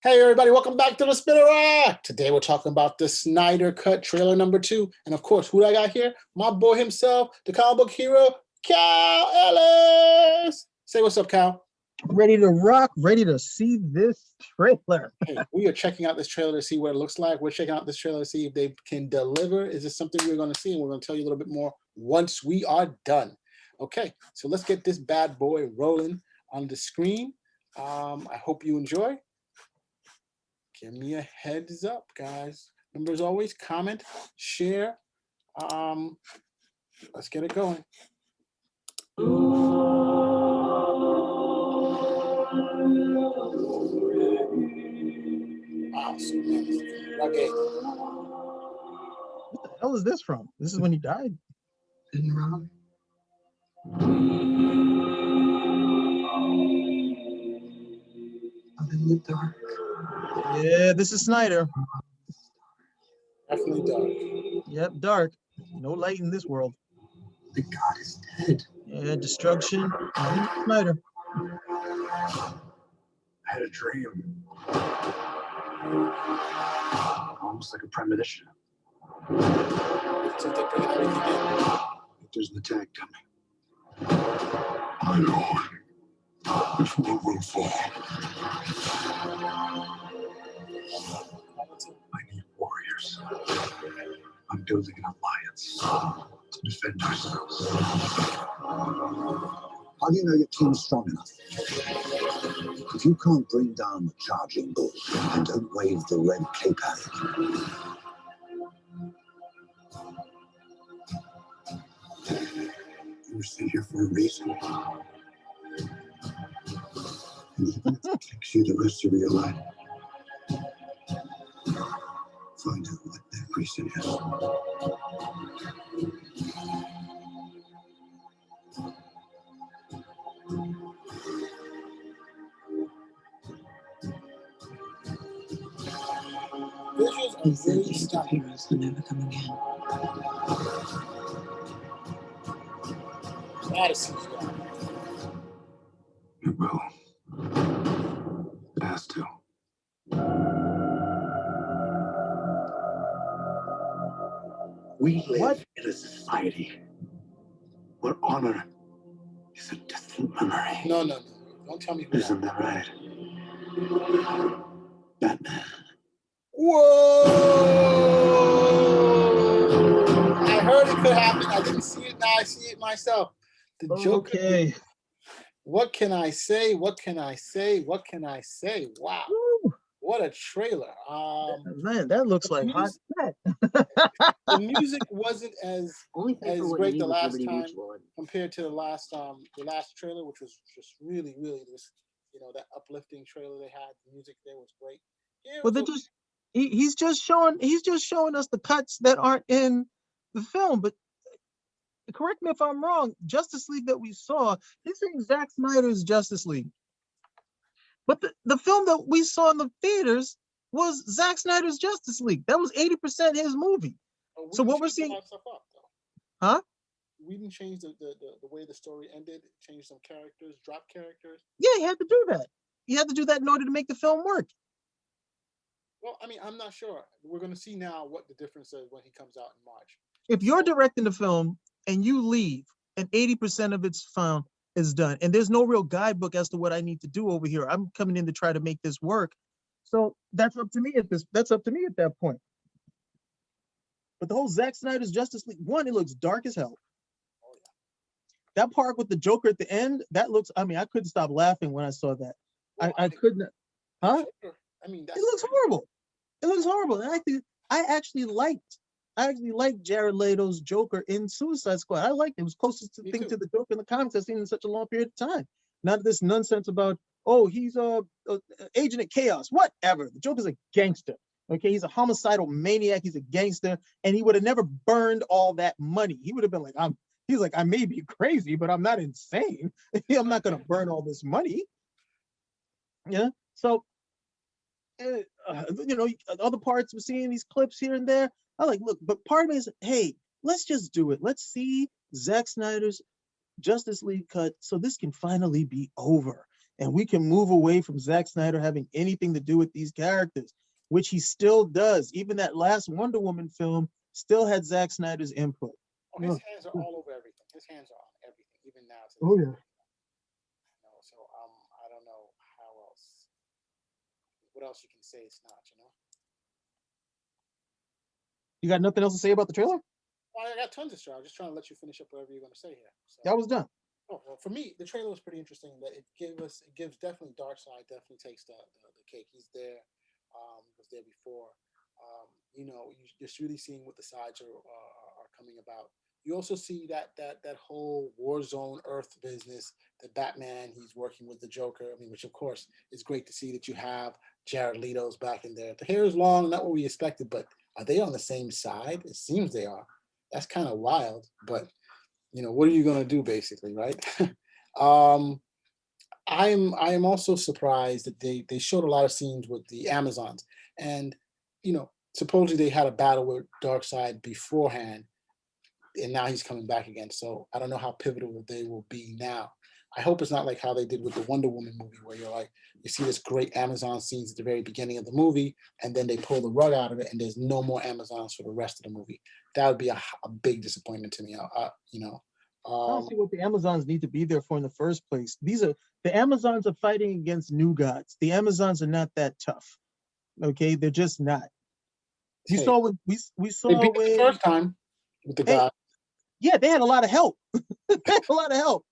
Hey everybody, welcome back to the Spinner Rack. Today we're talking about the Snyder Cut trailer number 2. And of course, who I got here? My boy himself, the comic book hero, Cal Ellis. Say what's up, Cal. Ready to rock, ready to see this trailer. Hey, we are checking out this trailer to see what it looks like. We're checking out this trailer to see if they can deliver. Is this something we're going to see? And we're going to tell you a little bit more once we are done. Okay, so let's get this bad boy rolling on the screen. I hope you enjoy. Give me a heads up, guys. Remember, as always, comment, share. Let's get it going. Wow, so nice. Okay. What the hell is this from? This is when he died. I'm in the dark. Yeah, this is Snyder. Definitely dark. Yep, dark. No light in this world. The god is dead. Yeah, destruction. Snyder. I had a dream. Almost like a premonition. So they're bringing everything in. There's an attack coming. My lord, this world will fall. I need warriors. I'm building an alliance to defend ourselves. How do you know your team's strong enough? If you can't bring down the charging bull and don't wave the red cape at it. You were sent here for a reason. And even if it takes you the rest of your life, find out what that reason is. Visuals are really stunning. Heroes will never come again. A lot of CGI. It will. It has to. We live in a society where honor is a distant memory. No. Don't tell me who. Isn't that right? Batman. Whoa! I heard it could happen. I didn't see it. Now I see it myself. The Joker. Okay. What can I say? What can I say? What can I say? Wow. Woo. What a trailer. Man, that looks like hot set. The music wasn't as great the last time compared to the last trailer, which was just really this, that uplifting trailer they had. The music there was great. Yeah, But he's just showing us the cuts that aren't in the film. But correct me if I'm wrong, Justice League that we saw, this is Zack Snyder's Justice League. But the film that we saw in the theaters was Zack Snyder's Justice League. That was 80% his movie. So what we're seeing, huh? We didn't change the way the story ended, change some characters, drop characters. Yeah, he had to do that. He had to do that in order to make the film work. Well, I mean, I'm not sure. We're going to see now what the difference is when he comes out in March. If you're directing the film and you leave and 80% of it's found is done, and there's no real guidebook as to what I need to do over here, I'm coming in to try to make this work. So that's up to me at that point. But the whole Zack Snyder's Justice League, one, it looks dark as hell. Oh, yeah. That part with the Joker at the end, that looks, I mean, I couldn't stop laughing when I saw that. Well, I couldn't, huh? I mean, it looks horrible. It looks horrible. And I actually liked Jared Leto's Joker in Suicide Squad. I liked it. It was closest to thing to the Joker in the comics I've seen in such a long period of time. Not this nonsense about, oh, he's a agent of chaos. Whatever. The Joker's a gangster. Okay, he's a homicidal maniac. He's a gangster, and he would have never burned all that money. He would have been like, he's like, I may be crazy, but I'm not insane. I'm not gonna burn all this money. Yeah. So, other parts we're seeing these clips here and there. I like, look, but part of me is, hey, let's just do it. Let's see Zack Snyder's Justice League cut so this can finally be over. and we can move away from Zack Snyder having anything to do with these characters, which he still does. Even that last Wonder Woman film still had Zack Snyder's input. Oh, his hands are all over everything. His hands are on everything, even now. Oh yeah. So I don't know how else. What else you can say it's not, you know? You got nothing else to say about the trailer? Well, I got tons of stuff. I'm just trying to let you finish up whatever you're going to say here. So, That was done. oh, well, for me, the trailer was pretty interesting. That it gives definitely Darkseid definitely takes the cake. He's there, was there before. You're just really seeing what the sides are coming about. You also see that whole war zone Earth business. The Batman, he's working with the Joker. I mean, which of course is great to see that you have Jared Leto's back in there. The hair is long, not what we expected, but are they on the same side? It seems they are. That's kind of wild, but what are you gonna do, basically, right? um, I am also surprised that they showed a lot of scenes with the Amazons, and supposedly they had a battle with Darkseid beforehand, and now he's coming back again. So I don't know how pivotal they will be now. I hope it's not like how they did with the Wonder Woman movie, where you see this great Amazon scenes at the very beginning of the movie, and then they pull the rug out of it, and there's no more Amazons for the rest of the movie. That would be a big disappointment to me. I don't see what the Amazons need to be there for in the first place. The Amazons are fighting against new gods. The Amazons are not that tough. Okay, they're just not. You hey, saw when we saw they beat when it the first time with the guy. yeah, they had a lot of help. They had a lot of help.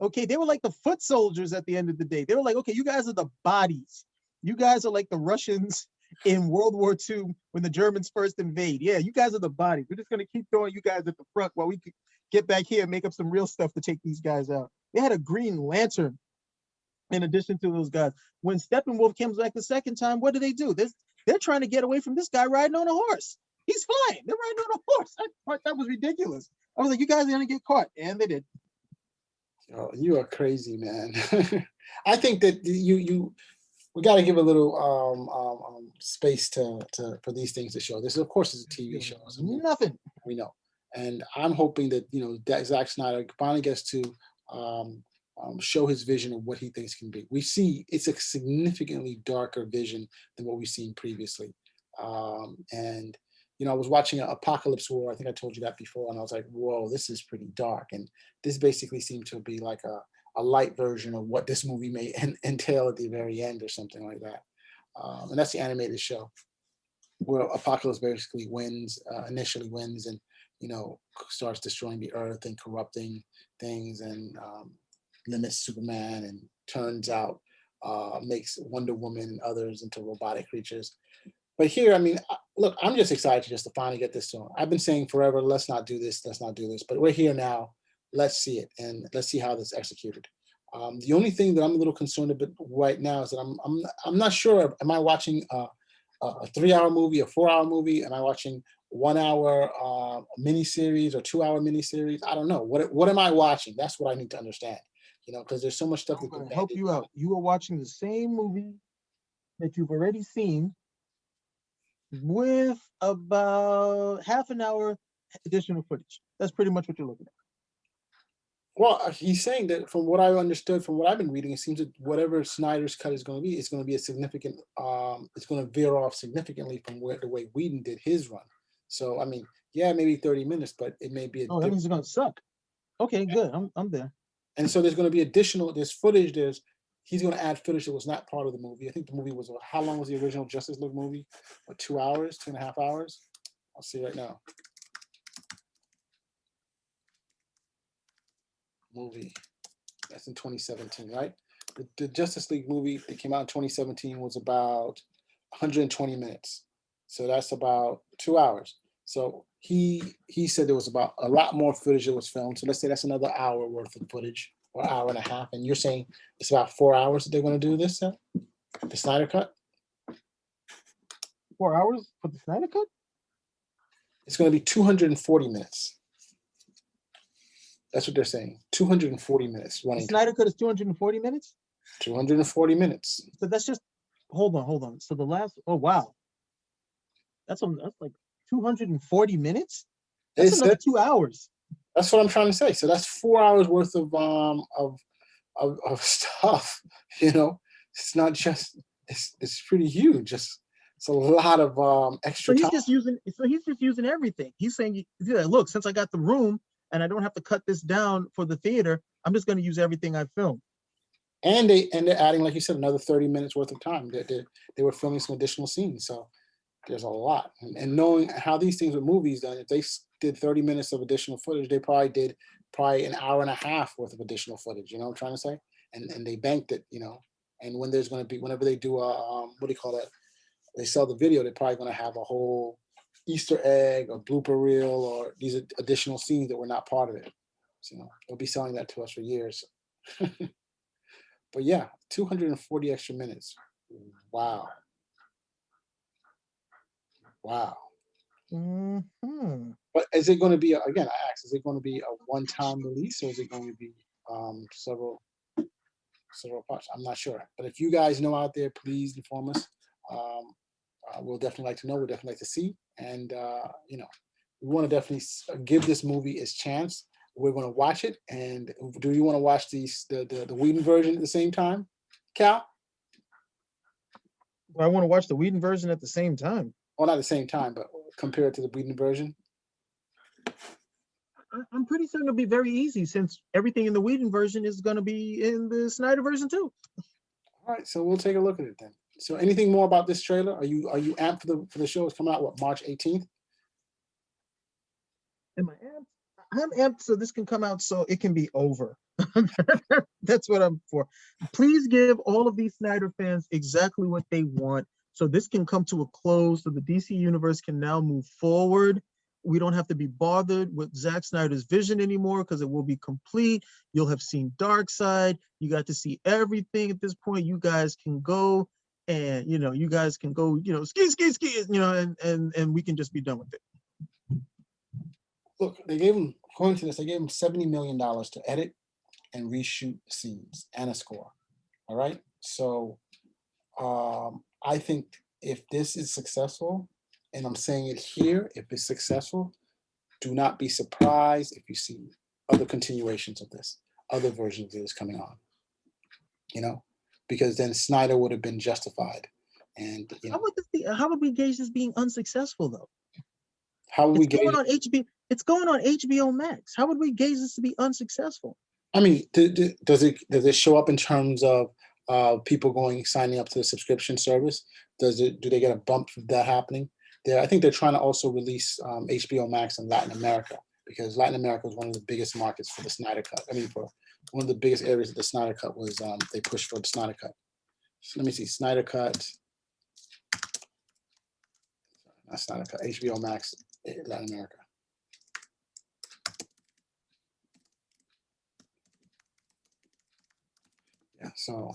Okay, they were like the foot soldiers at the end of the day. They were like, okay, you guys are the bodies. You guys are like the Russians in World War II when the Germans first invade. Yeah, you guys are the bodies. We're just gonna keep throwing you guys at the front while we could get back here and make up some real stuff to take these guys out. They had a Green Lantern in addition to those guys. When Steppenwolf comes back the second time, what do? They're trying to get away from this guy riding on a horse. He's flying. They're riding on a horse. That was ridiculous. I was like, you guys are gonna get caught, and they did. Oh, you are crazy, man. I think that we got to give a little space for these things to show. This, of course, is a TV show. It's a movie, Nothing. we know, and I'm hoping that that Zack Snyder finally gets to show his vision of what he thinks can be. We see it's a significantly darker vision than what we've seen previously, and I was watching Apocalypse War. I think I told you that before, and I was like, whoa, this is pretty dark. And this basically seemed to be like a light version of what this movie may entail at the very end or something like that. And that's the animated show where Apocalypse basically initially wins and, starts destroying the earth and corrupting things and limits Superman and turns out makes Wonder Woman and others into robotic creatures. But here, I mean, look, I'm just excited just to finally get this on. I've been saying forever, let's not do this, let's not do this. But we're here now. Let's see it, and let's see how this is executed. The only thing that I'm a little concerned about right now is that I'm not sure. Am I watching a 3-hour movie, a 4-hour movie? Am I watching 1 hour miniseries or 2 hour miniseries? I don't know. What am I watching? That's what I need to understand. Because there's so much stuff I'm that going could to help you out. You are watching the same movie that you've already seen with about half an hour additional footage. That's pretty much what you're looking at. Well, he's saying that from what I understood, from what I've been reading, it seems that whatever Snyder's cut is going to be, it's going to be a significant, it's going to veer off significantly from the way Whedon did his run. So, I mean, yeah, maybe 30 minutes, but it may be that means it's going to suck. Okay, good. I'm there. And so there's going to be there's footage, he's going to add footage that was not part of the movie. I think the movie was, how long was the original Justice League movie? What, 2 hours, 2.5 hours? I'll see right now. Movie. That's in 2017, right? The Justice League movie that came out in 2017 was about 120 minutes. So that's about 2 hours. So he said there was about a lot more footage that was filmed. So let's say that's another hour worth of footage or hour and a half. And you're saying it's about 4 hours that they're going to do this, the Snyder Cut? 4 hours for the Snyder Cut? It's going to be 240 minutes. That's what they're saying. 240 minutes running. The Snyder Cut is 240 minutes? 240 minutes. So that's just, hold on. So the last, oh, wow. That's like 240 minutes? That's another 2 hours. That's what I'm trying to say. So that's 4 hours worth of of stuff. You know, it's not just it's pretty huge. It's a lot of extra time. He's just using everything. He's saying, yeah, look, since I got the room and I don't have to cut this down for the theater, I'm just going to use everything I filmed. And they're adding, like you said, another 30 minutes worth of time. They were filming some additional scenes, so there's a lot. And knowing how these things with movies done, if they did 30 minutes of additional footage, they probably did an hour and a half worth of additional footage. You know what I'm trying to say? And they banked it, you know. And when there's going to be, whenever they do a what do you call that? They sell the video, they're probably going to have a whole Easter egg or blooper reel or these additional scenes that were not part of it. So, you know, they'll be selling that to us for years. But yeah, 240 extra minutes. Wow. Wow. Mm-hmm. But is it going to be, again, I asked, is it going to be a one-time release or is it going to be several parts? I'm not sure. But if you guys know out there, please inform us. We'll definitely like to know. We'll definitely like to see. And, you know, we want to definitely give this movie its chance. We're going to watch it. And do you want to watch the Whedon version at the same time, Cal? I want to watch the Whedon version at the same time. Well, not at the same time, but compare it to the Whedon version. I'm pretty certain it'll be very easy since everything in the Whedon version is going to be in the Snyder version too. All right, so we'll take a look at it then. So, anything more about this trailer? Are you amped for the show? It's coming out what, March 18th? Am I amped? I'm amped so this can come out so it can be over. That's what I'm for. Please give all of these Snyder fans exactly what they want so this can come to a close so the DC universe can now move forward. We don't have to be bothered with Zack Snyder's vision anymore because it will be complete. You'll have seen Darkseid. You got to see everything at this point. You guys can go and, you know, ski, you know, and we can just be done with it. Look, they gave him, according to this, they gave him $70 million to edit and reshoot scenes and a score. All right. So I think if this is successful, and I'm saying it here, if it's successful, do not be surprised if you see other continuations of this, other versions of this coming on. You know, because then Snyder would have been justified. And you know, how would we gauge this being unsuccessful though? How would we gauge it? On HBO? It's going on HBO Max. How would we gauge this to be unsuccessful? I mean, does it show up in terms of people signing up to the subscription service? Do they get a bump for that happening? I think they're trying to also release HBO Max in Latin America because Latin America is one of the biggest markets for the Snyder Cut. I mean, for one of the biggest areas of the Snyder Cut was they pushed for the Snyder Cut. So let me see, Snyder Cut, not Snyder Cut, HBO Max, Latin America. Yeah, so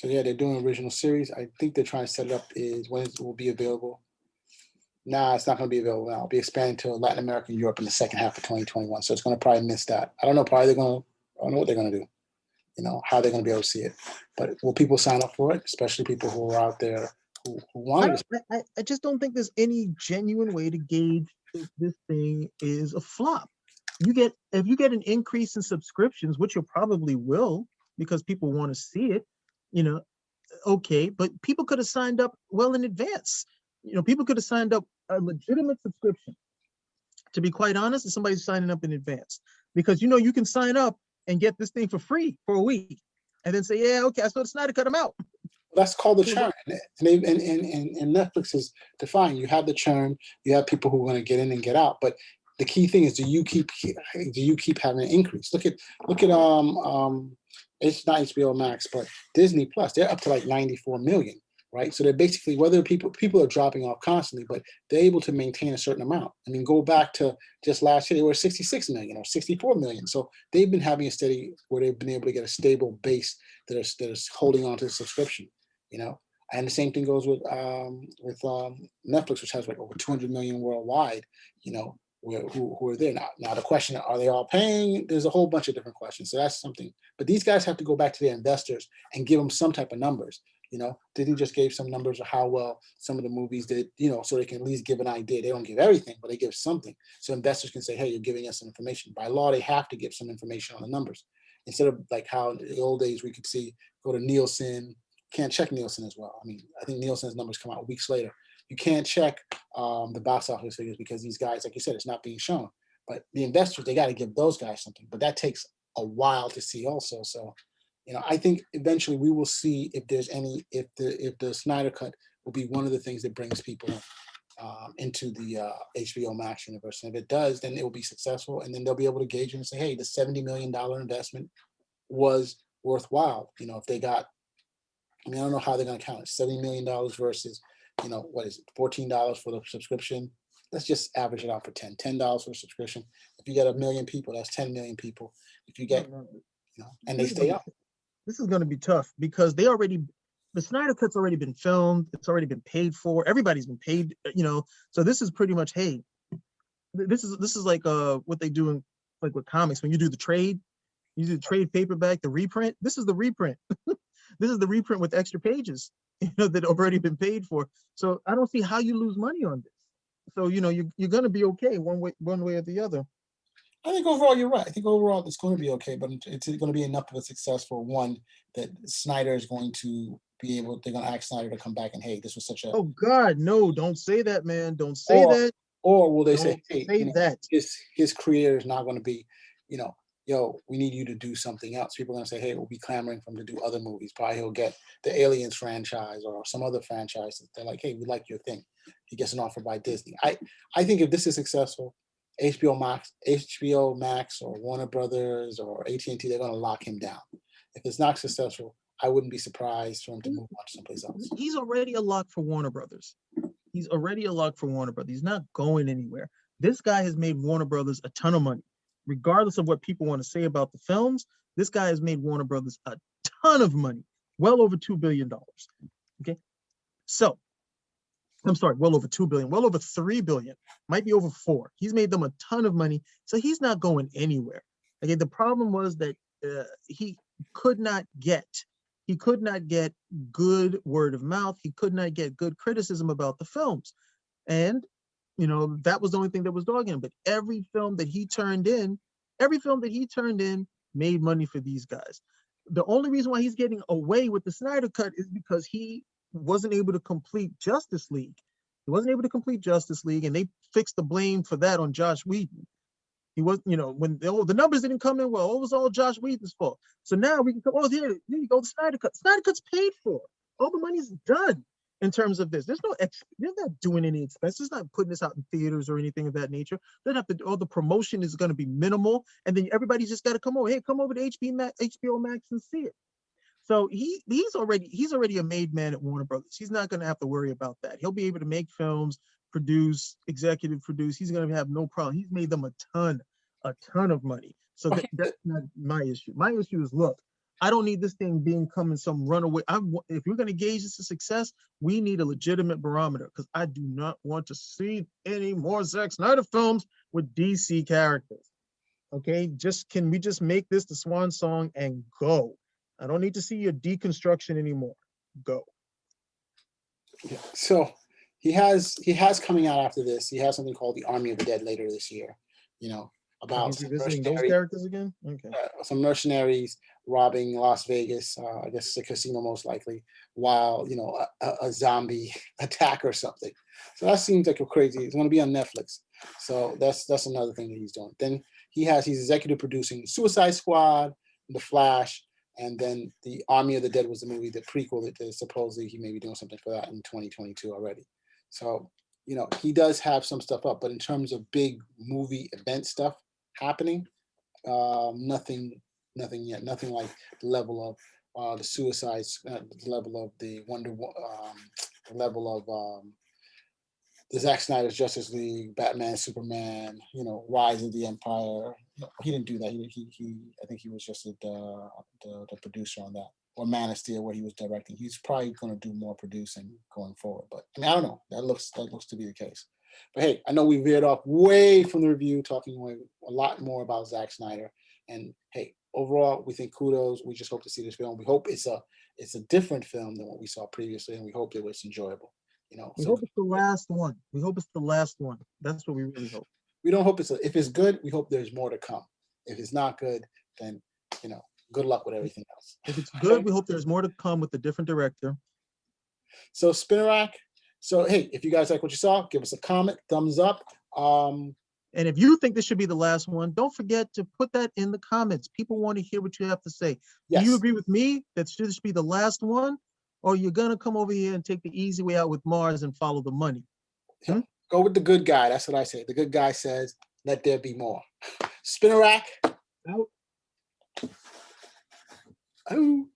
yeah, they're doing original series. I think they're trying to set it up is when it will be available. Nah, it's not going to be available now. It'll be expanding to Latin America and Europe in the second half of 2021. So it's going to probably miss that. I don't know. I don't know what they're going to do. You know, how they're going to be able to see it. But will people sign up for it? Especially people who are out there who want it. I just don't think there's any genuine way to gauge if this thing is a flop. If you get an increase in subscriptions, which you probably will because people want to see it, you know, okay, but people could have signed up well in advance. You know, people could have signed up a legitimate subscription. To be quite honest, if somebody's signing up in advance, because you know you can sign up and get this thing for free for a week, and then say, yeah, okay, I saw the Snyder Cut, I'm out. That's called the churn, and Netflix is defined. You have the churn, you have people who are going to get in and get out, but the key thing is, do you keep having an increase? Look at it's not HBO Max, but Disney Plus. They're up to like 94 million, right? So they're basically, whether people are dropping off constantly, but they're able to maintain a certain amount. I mean, go back to just last year, they were 66 million or 64 million. So they've been having a steady, where they've been able to get a stable base that is holding on to the subscription, you know. And the same thing goes with Netflix, which has like over 200 million worldwide, you know, who are there now. Now the question, are they all paying? There's a whole bunch of different questions. So that's something. But these guys have to go back to their investors and give them some type of numbers. Disney just gave some numbers of how well some of the movies did, so they can at least give an idea. They don't give everything, but they give something. So investors can say, hey, you're giving us some information. By law, they have to give some information on the numbers. Instead of like how in the old days we could go to Nielsen, can't check Nielsen as well. I mean, I think Nielsen's numbers come out weeks later. You can't check the box office figures because these guys, like you said, it's not being shown. But the investors, they got to give those guys something. But that takes a while to see also. So, I think eventually we will see if the Snyder Cut will be one of the things that brings people into the HBO Max universe. And if it does, then it will be successful. And then they'll be able to gauge and say, hey, the $70 million investment was worthwhile. If they got, I don't know how they're going to count it. $70 million versus, what is it, $14 for the subscription. Let's just average it out for $10 for a subscription. If you get 1 million people, that's 10 million people. If you get, and they stay up. This is going to be tough because the Snyder Cut's already been filmed. It's already been paid for. Everybody's been paid, so this is pretty much, hey, this is like what they do in, like with comics. When you do the trade paperback, the reprint, this is the reprint. This is the reprint with extra pages, that have already been paid for. So I don't see how you lose money on this. So, you're going to be okay one way or the other. I think overall you're right. I think overall it's going to be okay, but it's going to be enough of a success for one that Snyder is going to be able. They're going to ask Snyder to come back and, hey, this was such a. Oh God, no! Don't say that, man. Don't say that. Or will they don't say, hey, that. his creator is not going to be, yo, we need you to do something else. People are going to say, hey, we'll be clamoring for him to do other movies. Probably he'll get the Aliens franchise or some other franchise. They're like, hey, we like your thing. He gets an offer by Disney. I think if this is successful, HBO Max or Warner Brothers or AT&T, they're going to lock him down. If it's not successful, I wouldn't be surprised for him to move on to someplace else. He's already a lock for Warner Brothers. He's not going anywhere. This guy has made Warner Brothers a ton of money. Regardless of what people want to say about the films, this guy has made Warner Brothers a ton of money, well over $2 billion. Okay. So, I'm sorry, well over 2 billion, well over 3 billion, might be over 4. He's made them a ton of money. So he's not going anywhere. Okay. The problem was that he could not get good word of mouth. He could not get good criticism about the films. And, that was the only thing that was dogging him. But every film that he turned in made money for these guys. The only reason why he's getting away with the Snyder Cut is because he wasn't able to complete Justice League. And they fixed the blame for that on Josh Whedon. He was, when the numbers didn't come in well, it was all Josh Whedon's fault. So now we can come, here you go, the Snyder Cut. Snyder Cut's paid for. All the money's done in terms of this. They're not doing any expenses, not putting this out in theaters or anything of that nature. They don't have to, all the promotion is going to be minimal. And then everybody's just got to come over. Hey, come over to HBO Max and see it. So he's already a made man at Warner Brothers. He's not going to have to worry about that. He'll be able to make films, produce, executive produce. He's going to have no problem. He's made them a ton of money. So that's not my issue. My issue is, look, I don't need this thing coming some runaway. If we're going to gauge this as success, we need a legitimate barometer, because I do not want to see any more Zack Snyder films with DC characters. Okay, can we just make this the swan song and go? I don't need to see your deconstruction anymore. Go. Yeah. So he has coming out after this. He has something called the Army of the Dead later this year. About He's revisiting those characters again. Okay. Some mercenaries robbing Las Vegas. I guess it's a casino most likely, while a zombie attack or something. So that seems like a crazy. It's going to be on Netflix. So that's another thing that he's doing. Then he's executive producing Suicide Squad, The Flash. And then the Army of the Dead was the movie, the prequel that supposedly he may be doing something for that in 2022 already. So, he does have some stuff up, but in terms of big movie event stuff happening, nothing yet. Nothing like the level of the Suicides, the level of the the level of the Zack Snyder's Justice League, Batman, Superman, Rise of the Empire. No, he didn't do that. He I think he was just the producer on that. Or Man of Steel, where he was directing. He's probably going to do more producing going forward. But I don't know. That looks to be the case. But hey, I know we veered off way from the review, talking a lot more about Zack Snyder. And hey, overall, we think kudos. We just hope to see this film. We hope it's it's a different film than what we saw previously, and we hope it was enjoyable. You know, We so hope it's the last one. We hope it's the last one. That's what we really hope. we don't hope if it's good, we hope there's more to come. If it's not good, then, you know, good luck with everything else. If it's good, we hope there's more to come with a different director. So Spinnerack. So hey, if you guys like what you saw, give us a comment, thumbs up. And if you think this should be the last one, don't forget to put that in the comments. People want to hear what you have to say. Yes. Do you agree with me that should this be the last one? Or you're gonna come over here and take the easy way out with Mars and follow the money? Go with the good guy. That's what I say. The good guy says, let there be more. Spinnerack. Out. Out.